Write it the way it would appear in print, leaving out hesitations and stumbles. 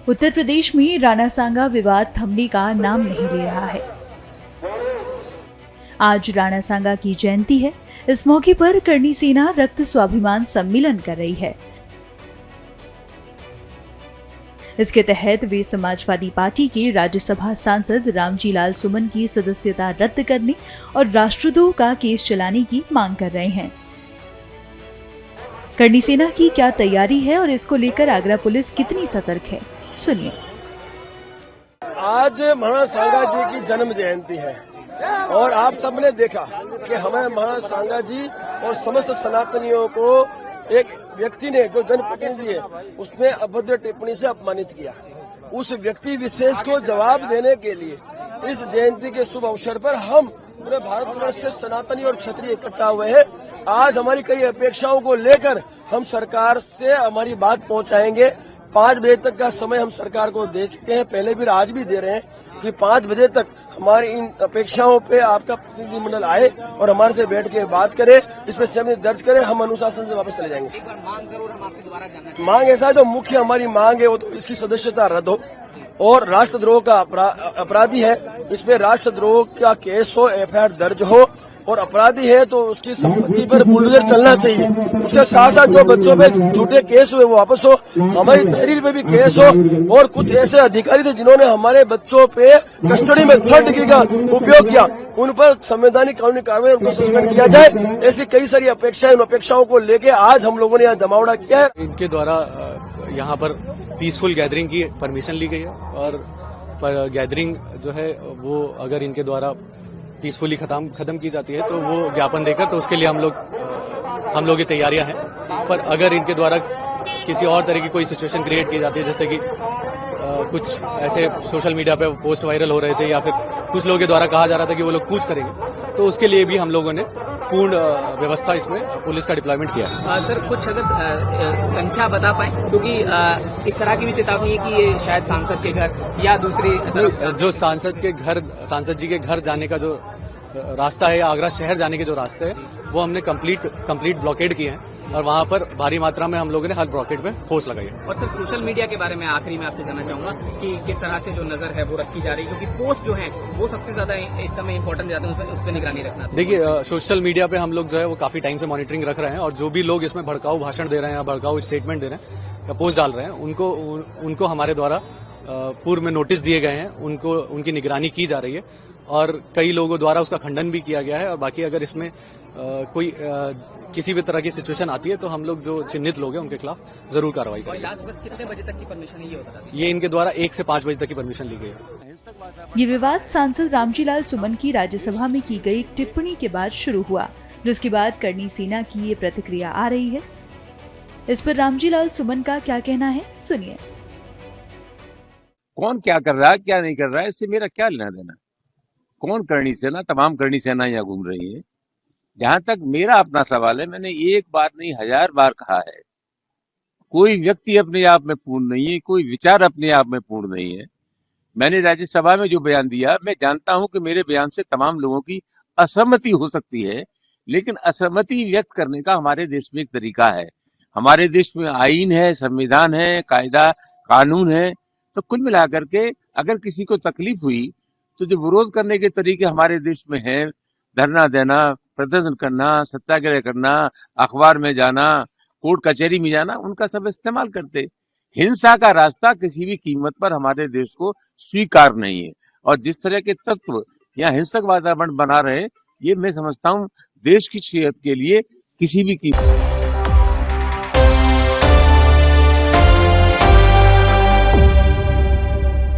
उत्तर प्रदेश में राणा सांगा विवाद थमने का नाम नहीं ले रहा है। आज राणा सांगा की जयंती है। इस मौके पर करणी सेना रक्त स्वाभिमान सम्मेलन कर रही है। इसके तहत वे समाजवादी पार्टी के राज्यसभा सांसद रामजी लाल सुमन की सदस्यता रद्द करने और राष्ट्रद्रोह का केस चलाने की मांग कर रहे हैं। करणी सेना की क्या तैयारी है और इसको लेकर आगरा पुलिस कितनी सतर्क है, सुनिए। आज महाराणा सांगा जी की जन्म जयंती है और आप सबने देखा कि हमें महाराणा सांगा जी और समस्त सनातनियों को एक व्यक्ति ने, जो जनप्रतिनिधि है, उसने अभद्र टिप्पणी से अपमानित किया। उस व्यक्ति विशेष को जवाब देने के लिए इस जयंती के शुभ अवसर पर हम पूरे भारतवर्ष से सनातनी और क्षत्रिय इकट्ठा हुए हैं। आज हमारी कई अपेक्षाओं को लेकर हम सरकार से हमारी बात पहुंचाएंगे। 5 बजे तक का समय हम सरकार को दे चुके हैं, पहले भी आज भी दे रहे हैं कि 5 बजे तक हमारी इन अपेक्षाओं पे आपका प्रतिनिधिमंडल आए और हमारे से बैठ के बात करे, इस पे सहमति दर्ज करे। हम अनुशासन से वापस चले जाएंगे। एक बार मांग जरूर हम आपके द्वारा जानना चाहेंगे। मांग ऐसा है, जो मुख्य हमारी मांग है वो तो इसकी सदस्यता रद्द हो और राष्ट्रद्रोह का अपराधी है, इस पे राष्ट्रद्रोह का केस हो, एफआईआर दर्ज हो और अपराधी है तो उसकी संपत्ति पर बुलडोजर चलना चाहिए। उसके साथ साथ जो बच्चों पे झूठे केस हुए वो वापस हो, हमारी तहरीर पे भी केस हो। और कुछ ऐसे अधिकारी थे जिन्होंने हमारे बच्चों पे कस्टडी में 3rd डिग्री का उपयोग किया, उन पर संवैधानिक कानूनी कार्रवाई, उनको सस्पेंड किया जाए। ऐसी कई सारी अपेक्षाएं, उन अपेक्षाओं को लेके आज हम लोगों ने यहाँ जमावड़ा किया है। इनके द्वारा यहाँ पर पीसफुल गैदरिंग की परमिशन ली गई है और गैदरिंग जो है वो अगर इनके द्वारा पीसफुली खत्म की जाती है तो वो ज्ञापन देकर, तो उसके लिए हम लोग की तैयारियां हैं। पर अगर इनके द्वारा किसी और तरह की कोई सिचुएशन क्रिएट की जाती है, जैसे कि कुछ ऐसे सोशल मीडिया पे पोस्ट वायरल हो रहे थे या फिर कुछ लोगों के द्वारा कहा जा रहा था कि वो लोग कूच करेंगे, तो उसके लिए भी हम लोगों ने पूर्ण व्यवस्था इसमें पुलिस का डिप्लॉयमेंट किया है। सर, कुछ अगर संख्या बता पाए, क्योंकि इस तरह की भी चेतावनी है कि ये शायद सांसद के घर या दूसरी जो सांसद जी के घर जाने का जो रास्ता है, आगरा शहर जाने के जो रास्ते हैं, वो हमने कंप्लीट ब्लॉकेड किए हैं और वहां पर भारी मात्रा में हम लोगों ने हर ब्लॉकेड में फोर्स लगाई है। और सर, सोशल मीडिया के बारे में आखिरी में आपसे जानना चाहूंगा कि किस तरह से जो नजर है वो रखी जा रही है, क्योंकि पोस्ट जो है वो सबसे ज्यादा इस समय इम्पोर्टेंट जाते हैं, उस पर निगरानी रखना। देखिए, सोशल मीडिया पे हम लोग जो है वो काफी टाइम से मॉनिटरिंग रख रहे हैं और जो भी लोग इसमें भड़काऊ भाषण दे रहे हैं या भड़काऊ स्टेटमेंट दे रहे हैं या पोस्ट डाल रहे हैं, उनको हमारे द्वारा पूर्व में नोटिस दिए गए हैं, उनकी निगरानी की जा रही है और कई लोगों द्वारा उसका खंडन भी किया गया है। और बाकी अगर इसमें कोई किसी भी तरह की सिचुएशन आती है तो हम लोग जो चिन्हित लोग हैं उनके खिलाफ जरूर कार्रवाई करेंगे। लास्ट बस कितने बजे तक की परमिशन है ये होता है? ये इनके द्वारा 1 से 5 बजे तक की परमिशन ली गई है। ये विवाद सांसद रामजी लाल सुमन की राज्यसभा में की गई टिप्पणी के बाद शुरू हुआ, जिसके बाद करणी सेना की ये प्रतिक्रिया आ रही है। इस पर रामजी लाल सुमन का क्या कहना है, सुनिए। कौन क्या कर रहा है, क्या नहीं कर रहा है, इससे मेरा क्या लेना देना। कौन करणी सेना, तमाम करणी सेना यहाँ घूम रही है। जहां तक मेरा अपना सवाल है, मैंने एक बार नहीं 1000 बार कहा है, कोई व्यक्ति अपने आप में पूर्ण नहीं है, कोई विचार अपने आप में पूर्ण नहीं है। मैंने राज्यसभा में जो बयान दिया, मैं जानता हूं कि मेरे बयान से तमाम लोगों की असहमति हो सकती है, लेकिन असहमति व्यक्त करने का हमारे देश में एक तरीका है। हमारे देश में आईन है, संविधान है, कायदा कानून है। तो कुल मिलाकर के अगर किसी को तकलीफ हुई तो जो विरोध करने के तरीके हमारे देश में हैं, धरना देना, प्रदर्शन करना, सत्याग्रह करना, अखबार में जाना, कोर्ट कचहरी में जाना, उनका सब इस्तेमाल करते। हिंसा का रास्ता किसी भी कीमत पर हमारे देश को स्वीकार नहीं है और जिस तरह के तत्व यहाँ हिंसक वातावरण बना रहे, ये मैं समझता हूँ देश की सेहत के लिए किसी भी कीमत